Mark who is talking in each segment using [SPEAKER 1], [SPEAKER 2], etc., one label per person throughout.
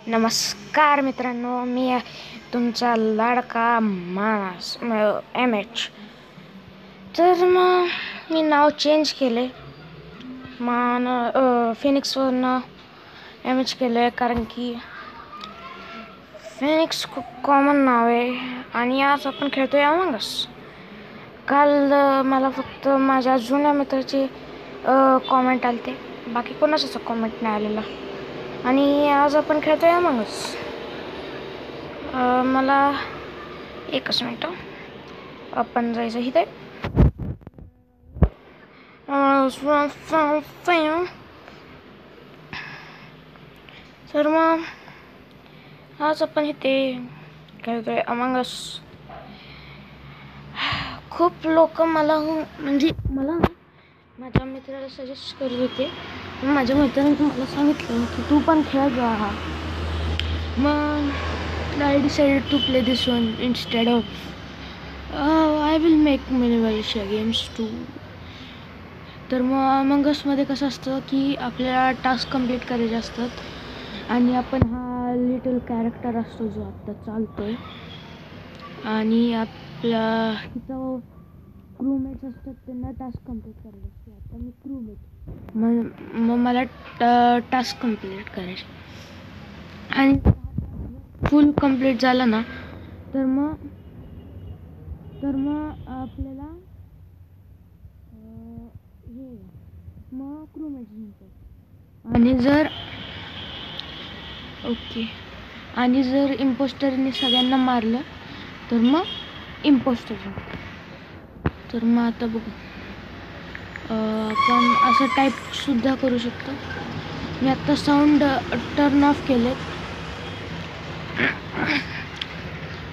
[SPEAKER 1] नमस्कार मित्रांनो, मी आहे तुमचा लाडका मानस MH. तर मग मी नाव चेंज केले, फिनिक्सवरनं MH केलं कारण की फिनिक्स खूप कॉमन नाव आहे. आणि आज आपण खेळतोय अमंग अस. काल मला फक्त माझ्या जुन्या मित्राचे कॉमेंट आलते, बाकी कोणाचाच कॉमेंट नाही आलेला. आणि आज आपण खेळतोय अमंग अस. मला एकच मिनटं, आपण जायचं इथे. तर मग आज आपण इथे खेळतोय अमंग अस. खूप लोक मला माझ्या मित्राला सजेस्ट करत होते. माझ्या मित्राने मला सांगितलं की तू पण खेळ जा. मग I decided to play this one instead of I will make Minimalista games too. तर मग अमंग असमध्ये कसं असतं की आपल्याला टास्क कंप्लीट करायचे असतात आणि आपण हा लिटल कॅरेक्टर असतो जो आता चालतोय आणि आपला तिथं क्रूमेट्स असतात, त्यांना टास्क कंप्लीट करायचे असते. आता मी क्रूमेट, मग मला टास्क कंप्लीट करायचे आणि फुल कंप्लीट झाला ना तर मग आपल्याला मग क्रूमेट्स म्हणतात. आणि जर इम्पोस्टरने सगळ्यांना मारलं तर मग इम्पोस्टर. तर मग आता बघू, आपण असं टाईप सुद्धा करू शकतो. मी आता साऊंड टर्न ऑफ केले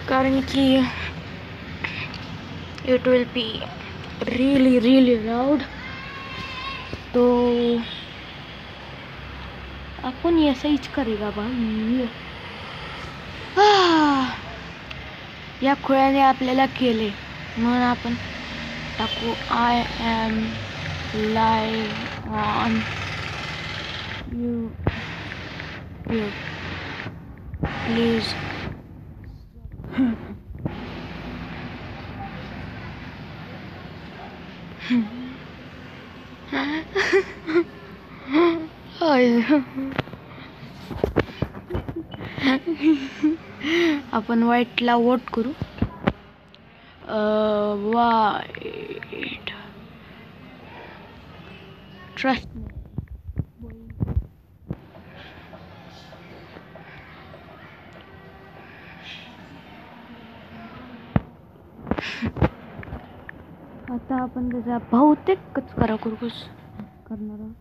[SPEAKER 1] कारण की it will be really loud. तो आपण ऐसा हीच करेगा भाई. या खोळ्याने आपल्याला केले म्हणून आपण टाकू I am live on YouTube. Please. आपण वाईटला वोट करू. White, trust me. आता आपण त्याचा बहुतेक कचकरा कुरकुस करणार आहोत.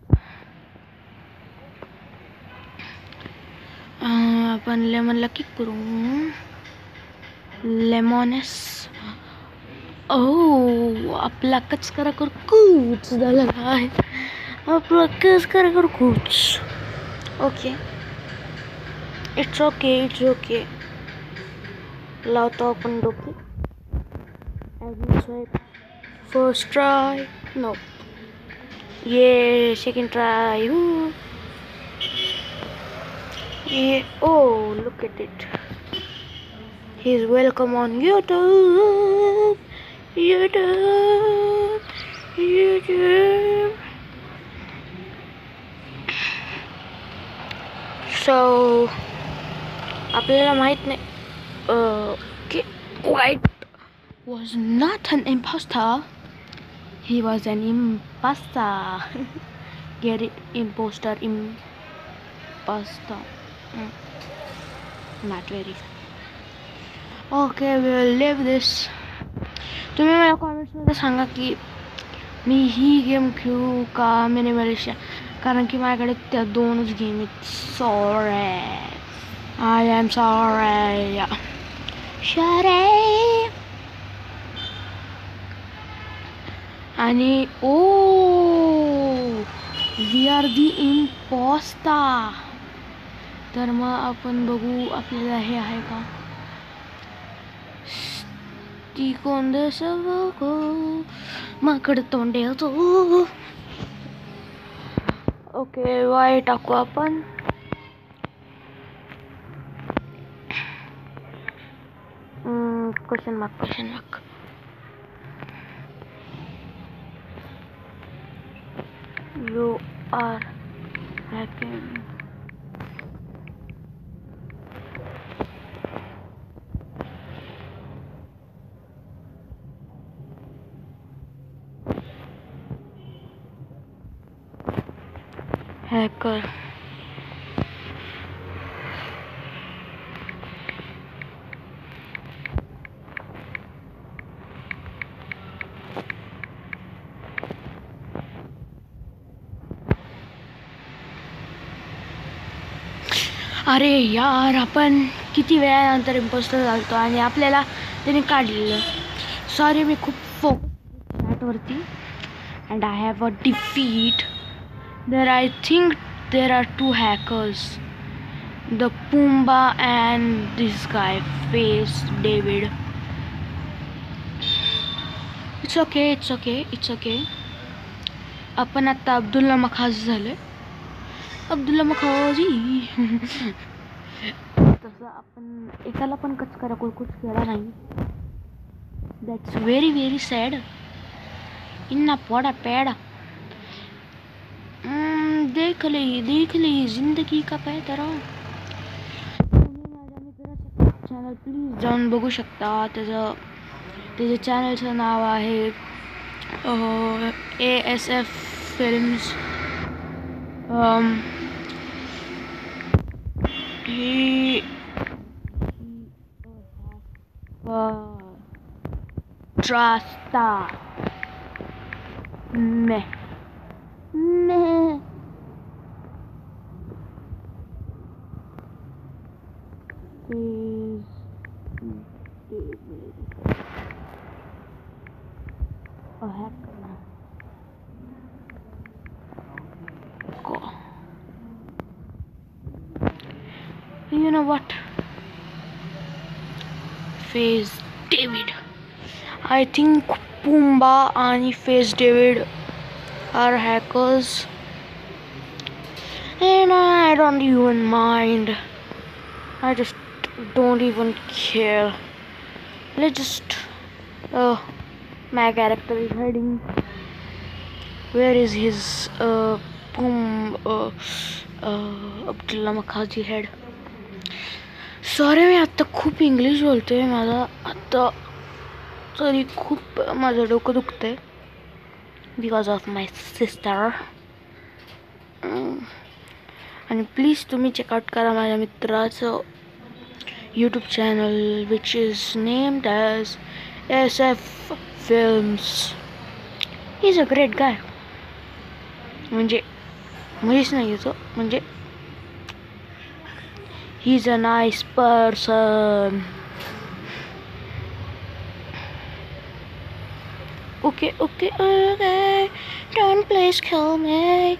[SPEAKER 1] आपण लेमनला किक करू. लेमॉनेस. आपला कचकरा कुरकुच झालेला आहे. आपला कचकरा कुरकुच. Okay, it's okay. लावतो आपण डोके. First try, no. Second try. Oh, look at it. He's welcome on YouTube. So, आपल्याला माहित नाही की White was not an imposter. He was an imposter. Get it? Imposter, imposter. Not very. Okay, we'll leave this. तुम्ही मला कॉमेंट्समध्ये सांगा की मी ही game खेळू का मिनिमलिस्टा, कारण की माझ्याकडे त्या दोनच गेम आहेत. Sorry, I am sorry. आणि वी आर दी इम्पोस्टर. तर मग आपण बघू आपल्याला हे आहे का. ती कोण माकड तोंडे होतो. ओके, वाय टाकू आपण. Question mark. You are hacking. Hacker. अरे यार, आपण किती वेळानंतर इम्पोस्टर झालतो आणि आपल्याला त्याने काढलेलं. सॉरी, मी खूप फोकस चॅटवरती. And I have a defeat. I think there are 2 hackers. The Pumbaa and this guy, Face David. It's okay. आपण आता अब्दुल्ला मखाजी झाले. अब्दुल्ला मखाजी. तसं आपण एकाला पण कचकरा कुछ केला नाही. That's very sad. इन्ना पोड़ा पेड़ा. देख ली जिंदगी का पैतरा. तुम्ही माझ्या मित्राचे चॅनल प्लीज जाऊन बघू शकता. त्याच्या चॅनलचं नाव आहे ASF Films. He Trasta me is a hacker. You know what? Face David. I think Pumbaa and Face David are hackers. And I don't even mind. I just don't even care. Let's just my character is hiding. Where is his Abdullah Makhaji head? Sorry, मी आत्ता खूप English बोलतोय. माझा आत्ता तरी खूप माझं डोकं दुखतंय बिकॉज ऑफ माय सिस्टर. आणि प्लीज तुम्ही चेकआउट करा माझ्या मित्राचं YouTube channel which is named as SF Films. He is a great guy. म्हणजेच नाही येतो, म्हणजे he is a nice person. Okay, don't please kill me.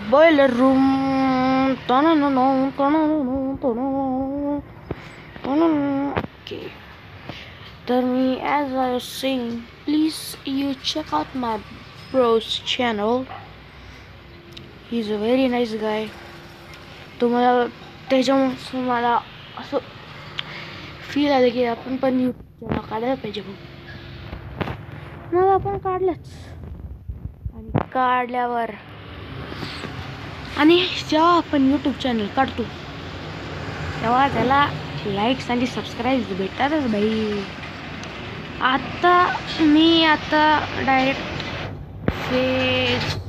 [SPEAKER 1] Boiler room. Okay. Tell me, as I was saying, please you check out my bro's channel. He's a very nice guy. तुम्हाला त्याच्यामुळे मला असं feel आलं की आपण पण YouTube channel काढायला पाहिजे. मग आपण काढलंच. आणि काढल्यावर आणि जेव्हा आपण यूट्यूब चॅनल काढतो तेव्हा त्याला लाईक्स आणि सबस्क्राईब भेटतातच भाई. मी आता direct face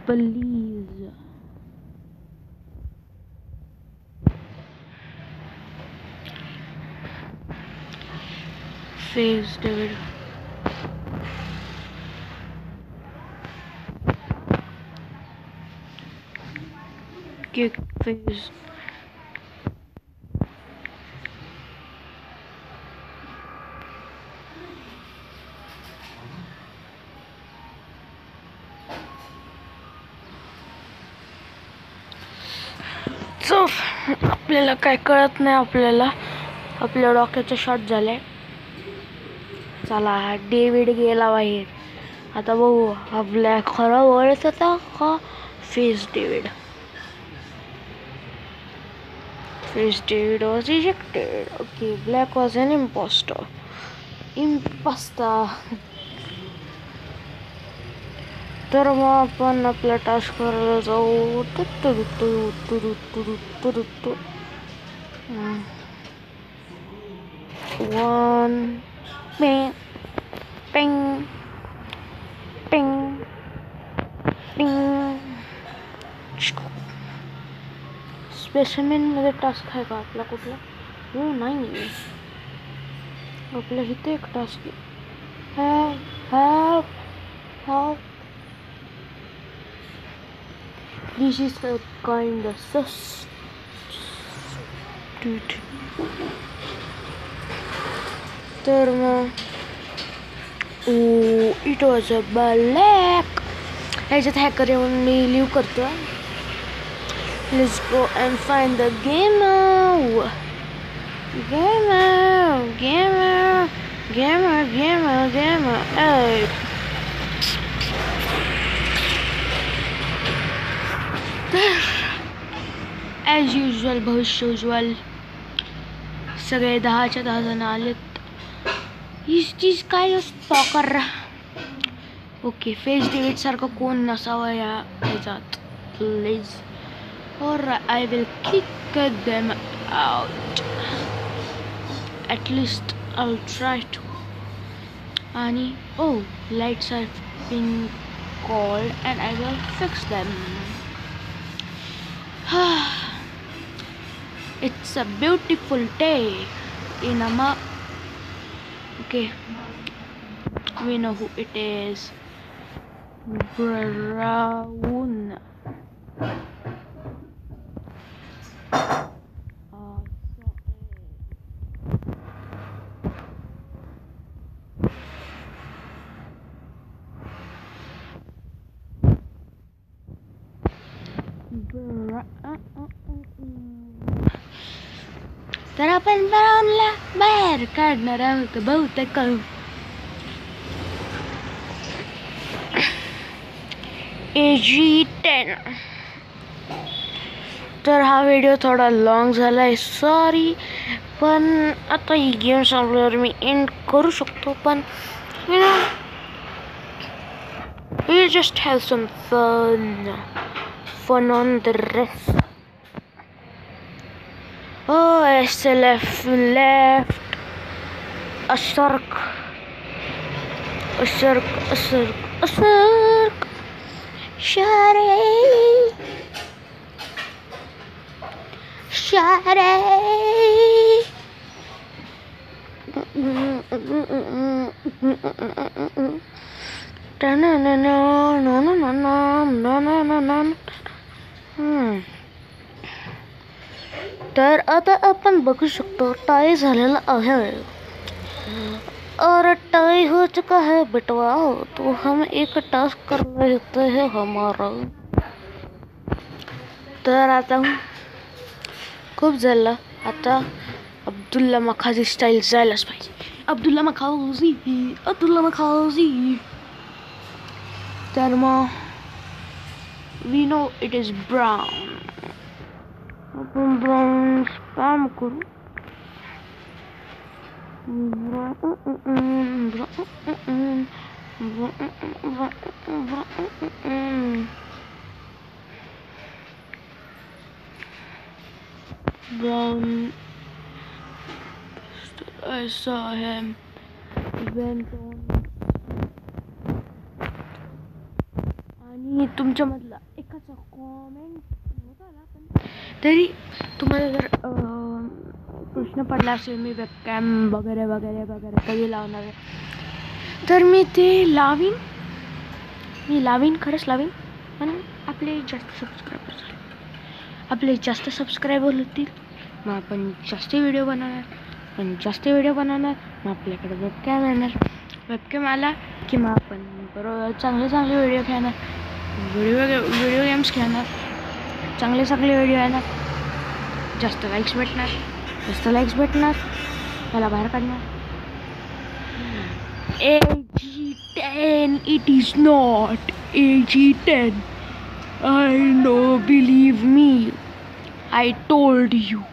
[SPEAKER 1] please Face David. Kick Face. आपल्याला काय कळत नाही. आपल्या डोक्याचं शॉट झालंय. चला डेव्हिड गेला बाहेर. आता बघू हा ब्लॅक खरा ओळख होता का face David. Face David was ejected. Okay, Black was an imposter. तर मग आपण आपला टास्क करायला जाऊ. One ping ping ping ping. Specimen मध्ये टास्क आहे का आपला कुठला? हो नाही, आपल्या इथे एक टास्क आहे. Help. This is a kind of sus. तर मग इट वॉज अ ब्लॅक. ह्याच्यात हॅकर येऊन मी लिव्ह करतो. Let's go and find the gamer. Hey. As usual, भविष्य उज्ज्वल. सगळे 10च्या 10 जण आलेत. ही काय स्टॉकर. ओके, फेस डेव्हिड सारखं कोण नसावं या ह्याच्यात please. Or I will kick them out. At least I'll try to. Ani, lights have been called and I will fix them. It's a beautiful day in Amma. Okay, we know who it is. Brown. तर आपण ब्राऊनला बाहेर काढणार आहोत बहुतेक. AG10. तर हा video थोडा long झालाय, सॉरी. पण आता ही गेम संपल्यावर मी एंड करू शकतो. पण we just have some fun on the rest. SLF left. A shark. तर आता आपण बघू शकतो टाई झालेला आहे. और टाई हो चुका है बेटवा. तो हम एक टास्क कर लेते हैं हमारा. तर आता खूप झालं. आता अब्दुल्ला मखाजी स्टाईल जायलाच पाहिजे. अब्दुल्ला मखाजी. तर मग we know it is brown. आपण ब्राउन स्पॅम करू. Brown. I saw him. Went on. आणि तुमच्यामधला एकाचा कॉमेंट नव्हता आला, पण तरी तुम्हाला जर प्रश्न पडला असेल मी वेबकॅम वगैरे वगैरे वगैरे कधी लावणार आहे, तर मी ते लावीन खरंच लावीन. पण आपले जास्त सबस्क्रायबर होतील मग आपण जास्त व्हिडिओ बनवणार. मग आपल्याकडे वेबकॅम येणार. वेबकॅम आला की मग आपण बरोबर चांगले व्हिडिओ खेळणार. व्हिडिओ गेम्स खेळणार. चांगले व्हिडिओ येणार. जास्त लाईक्स भेटणार. मला बाहेर काढणार. AG10. It is not AG10. I know, believe me. I told you.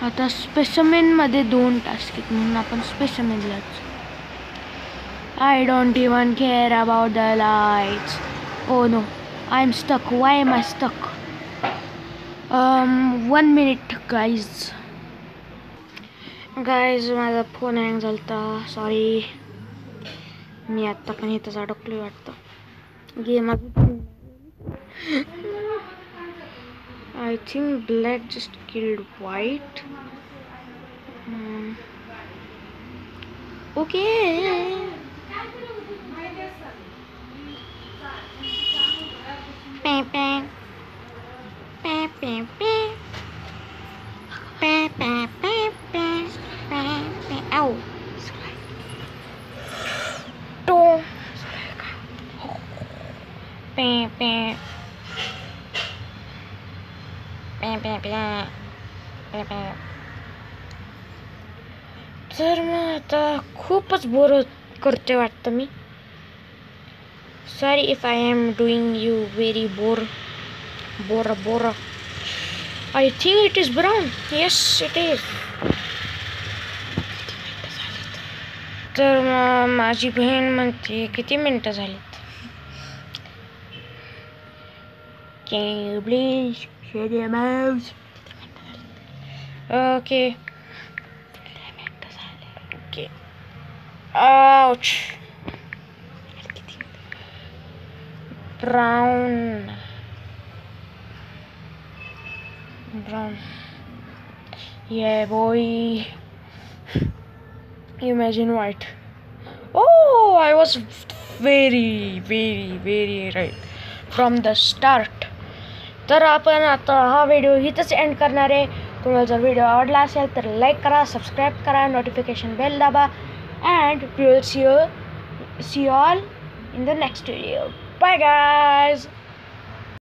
[SPEAKER 1] आता स्पेशमेन मध्ये 2 टास्क आहेत म्हणून आपण स्पेशमेनलाच. I don't even care about the lights. Oh no, I'm stuck. Why am I stuck? 1 minute, guys. माझा फोन हँग झालता. Sorry. मी आता पण इथंच अडकलोय वाटतं. Game I think black just killed white. Okay. Ow. तर मग आता खूपच बोर करते वाटतं मी. Sorry if I am doing you very bore. I think it is brown. Yes, it is. तर मग माझी बहीण म्हणते किती मिनिटं झालीत. Can you please shut your mouth? Okay. Okay. Ouch. Brown. Yeah, boy. Imagine white. Oh, I was very right from the start. तर आपण आता हा व्हिडिओ इथंच एंड करणार आहे. तुम्हाला जर व्हिडिओ आवडला असेल तर लाईक करा, सबस्क्राईब करा, नोटिफिकेशन बेल दाबा. And we will see you all in the next video. Bye guys.